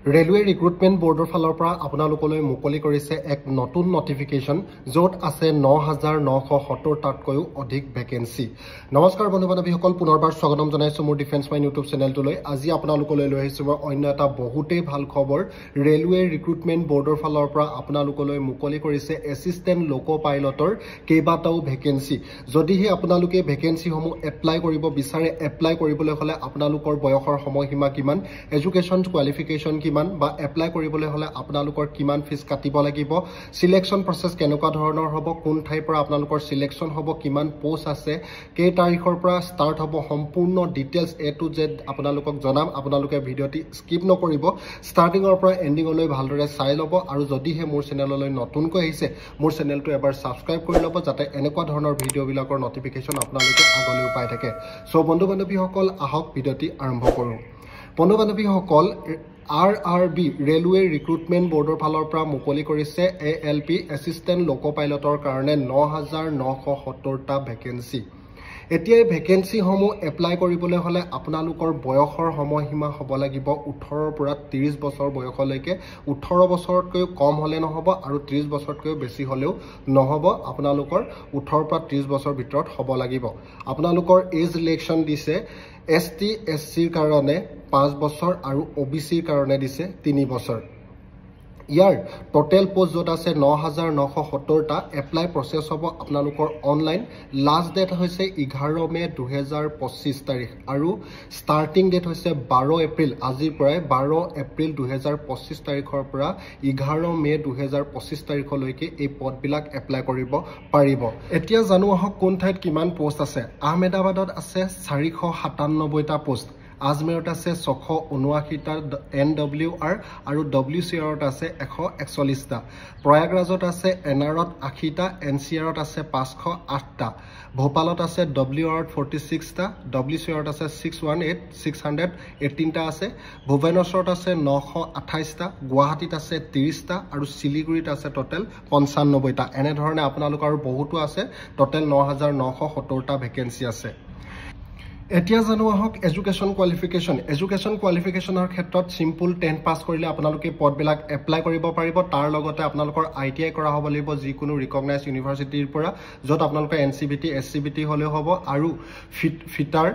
Railway recruitment বৰ্ডৰ ফালৰ পৰা আপোনালোকলৈ মুকলি কৰিছে এক নতুন নটিফিকেশ্যন য'ত আছে ৯৯৭০টাতকৈও অধিক ভেকেন্সি। নমস্কাৰ বন্ধু বান্ধৱীসকল, পুনৰবাৰ স্বাগতম জনাইছোঁ মোৰ ডিফেন্স মাইন ইউটিউব চেনেলটোলৈ। আজি আপোনালোকলৈ লৈ আহিছোঁ মই অন্য এটা বহুতেই ভাল খবৰ। ৰেলৱে ৰিক্ৰুটমেণ্ট বৰ্ডৰ ফালৰ পৰা আপোনালোকলৈ মুকলি কৰিছে এছিষ্টেণ্ট লোকো পাইলটৰ কেইবাটাও ভেকেন্সি। যদিহে আপোনালোকে ভেকেন্সিসমূহ এপ্লাই কৰিব বিচাৰে, এপ্লাই কৰিবলৈ হ'লে আপোনালোকৰ বয়সৰ সময়সীমা কিমান, এডুকেশ্যন কোৱালিফিকেশ্যন কিমান বা এপ্লাই কৰিবলৈ হ'লে আপোনালোকৰ কিমান ফিজ কাটিব লাগিব, সিলেকশ্যন প্ৰচেছ কেনেকুৱা ধৰণৰ হ'ব, কোন ঠাইৰ পৰা আপোনালোকৰ সিলেকশ্যন হ'ব, কিমান পোষ্ট আছে, কেই তাৰিখৰ পৰা ষ্টাৰ্ট হ'ব, সম্পূৰ্ণ ডিটেইলছ A to Z আপোনালোকক জনাম। আপোনালোকে ভিডিঅ'টি স্কিপ নকৰিব, ষ্টাৰ্টিঙৰ পৰা এণ্ডিঙলৈ ভালদৰে চাই ল'ব। আৰু যদিহে মোৰ চেনেললৈ নতুনকৈ আহিছে, মোৰ চেনেলটো এবাৰ ছাবস্ক্ৰাইব কৰি ল'ব যাতে এনেকুৱা ধৰণৰ ভিডিঅ'বিলাকৰ নটিফিকেশ্যন আপোনালোকে আগলৈও পাই থাকে। চ' বন্ধু বান্ধৱীসকল, আহক ভিডিঅ'টি আৰম্ভ কৰোঁ। বন্ধু বান্ধৱীসকল, RRB ৰেলৱে ৰিক্ৰুটমেণ্ট বৰ্ডৰ ফালৰ পৰা মুকলি কৰিছে ALP এছিষ্টেণ্ট লোকো পাইলটৰ কাৰণে ৯৯৭০টা ভেকেন্সি। এতিয়া এই ভেকেন্সিসমূহ এপ্লাই কৰিবলৈ হ'লে আপোনালোকৰ বয়সৰ সময়সীমা হ'ব লাগিব ১৮ৰ পৰা ৩০ বছৰ বয়সলৈকে। ১৮ বছৰতকৈও কম হ'লে নহ'ব আৰু ৩০ বছৰতকৈও বেছি হ'লেও নহ'ব। আপোনালোকৰ ১৮ৰ পৰা ৩০ বছৰ ভিতৰত হ'ব লাগিব। আপোনালোকৰ এজ ৰিলেকশ্যন দিছে ST SCৰ কাৰণে ৫ বছৰ আৰু OBCৰ কাৰণে দিছে ৩ বছৰ। ইয়াৰ টোটেল পোষ্ট য'ত আছে ৯৯৭০টা। এপ্লাই প্ৰচেছ হ'ব আপোনালোকৰ অনলাইন। লাষ্ট ডেট হৈছে 11 মে ২০২৫ তাৰিখ আৰু ষ্টাৰ্টিং ডেট হৈছে ১২ এপ্ৰিল। আজিৰ পৰাই ১২ এপ্ৰিল ২০২৫ তাৰিখৰ পৰা 11 মে ২০২৫ তাৰিখলৈকে এই পদবিলাক এপ্লাই কৰিব পাৰিব। এতিয়া জানো আহক কোন ঠাইত কিমান পোষ্ট আছে। আহমেদাবাদত আছে ৪৯৭টা পোষ্ট, আজমেৰত আছে ৬৭৯টা NWR আৰু WCRত আছে ১৪১টা, প্ৰয়াগৰাজত আছে NRত ৮০টা, NCRত আছে ৫০৮টা, ভোপালত আছে WRত 46টা, WCRত আছে 618টা আছে, ভুৱনেশ্বৰত আছে ৯২৮টা, গুৱাহাটীত আছে ৩০টা আৰু শিলিগুৰিত আছে টোটেল ৯৫টা। এনেধৰণে আপোনালোকৰ আৰু বহুতো আছে। টোটেল ৯৯৭০টা ভেকেন্সি আছে। এতিয়া জানো আহক এডুকেশ্যন কোৱালিফিকেশ্যন। এডুকেশ্যন কোৱালিফিকেশ্যনৰ ক্ষেত্ৰত চিম্পুল 10 পাছ কৰিলে আপোনালোকে পদবিলাক এপ্লাই কৰিব পাৰিব। তাৰ লগতে আপোনালোকৰ ITI কৰা হ'ব লাগিব যিকোনো ৰিকগনাইজ ইউনিভাৰ্চিটিৰ পৰা, য'ত আপোনালোকৰ NCVT SCVT হ'লেও হ'ব, আৰু fitter,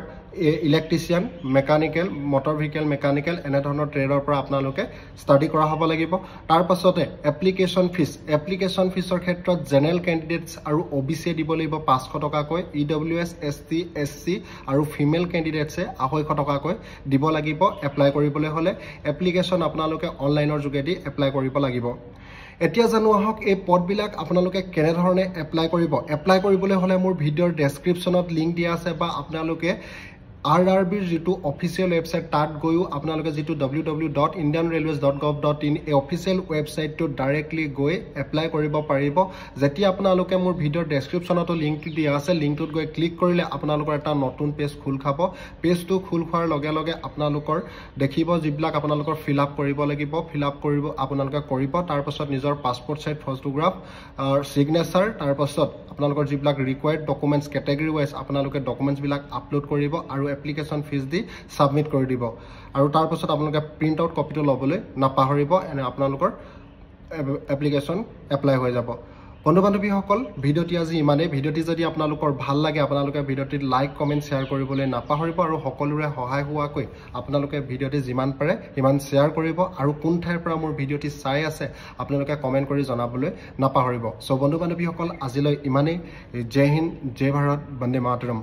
electrician, mechanical, motor vehicle mechanical এনেধৰণৰ ট্ৰেডৰ পৰা আপোনালোকে ষ্টাডি কৰা হ'ব লাগিব। তাৰ পাছতে এপ্লিকেশ্যন ফিজ। এপ্লিকেশ্যন ফিজৰ ক্ষেত্ৰত জেনেৰেল কেণ্ডিডেটছ আৰু OBCয়ে দিব লাগিব ৫০০ টকাকৈ, EWS ST SC আৰু ফিমেল কেণ্ডিডেটছে ২৫০ টকাকৈ দিব লাগিব এপ্লাই কৰিবলৈ হ'লে। এপ্লিকেশ্যন আপোনালোকে অনলাইনৰ যোগেদি এপ্লাই কৰিব লাগিব। এতিয়া জানো আহক এই পদবিলাক আপোনালোকে কেনেধৰণে এপ্লাই কৰিব। এপ্লাই কৰিবলৈ হ'লে মোৰ ভিডিঅ'ৰ ডেছক্ৰিপশ্যনত লিংক দিয়া আছে, বা আপোনালোকে RRBৰ যিটো অফিচিয়েল ৱেবছাইট তাত গৈও আপোনালোকে যিটো www.indianrailways.gov.in এই অফিচিয়েল ৱেবছাইটটোত ডাইৰেক্টলি গৈ এপ্লাই কৰিব পাৰিব। যেতিয়া আপোনালোকে মোৰ ভিডিঅ'ৰ ডেছক্ৰিপশ্যনতো লিংকটো দিয়া আছে, লিংকটোত গৈ ক্লিক কৰিলে আপোনালোকৰ এটা নতুন পেজ খোল খাব। পেজটো খোল খোৱাৰ লগে লগে আপোনালোকৰ দেখিব যিবিলাক আপোনালোকৰ ফিল আপ কৰিব লাগিব, ফিল আপ কৰিব আপোনালোকে কৰিব। তাৰপাছত নিজৰ পাছপৰ্ট চাইজ ফটোগ্ৰাফ, ছিগনেচাৰ, তাৰপাছত আপোনালোকৰ যিবিলাক ৰিকুৱাৰ্ড ডকুমেণ্টছ কেটেগৰী ৱাইজ আপোনালোকে ডকুমেণ্টছবিলাক আপলোড কৰিব আৰু এপ্লিকেশ্যন ফিজ দি ছাবমিট কৰি দিব। আৰু তাৰপাছত আপোনালোকে প্ৰিণ্ট আউট কপিটো ল'বলৈ নাপাহৰিব। আপোনালোকৰ এপ্লিকেশ্যন এপ্লাই হৈ যাব। বন্ধু বান্ধৱীসকল, ভিডিঅ'টি আজি ইমানেই। ভিডিঅ'টি যদি আপোনালোকৰ ভাল লাগে আপোনালোকে ভিডিঅ'টিত লাইক কমেণ্ট শ্বেয়াৰ কৰিবলৈ নাপাহৰিব, আৰু সকলোৰে সহায় হোৱাকৈ আপোনালোকে ভিডিঅ'টি যিমান পাৰে সিমান শ্বেয়াৰ কৰিব। আৰু কোন ঠাইৰ পৰা মোৰ ভিডিঅ'টি চাই আছে আপোনালোকে কমেণ্ট কৰি জনাবলৈ নাপাহৰিব। চ' বন্ধু বান্ধৱীসকল, আজিলৈ ইমানেই। জয় হিন্দ, জয় ভাৰত, বন্দে মাতৰম।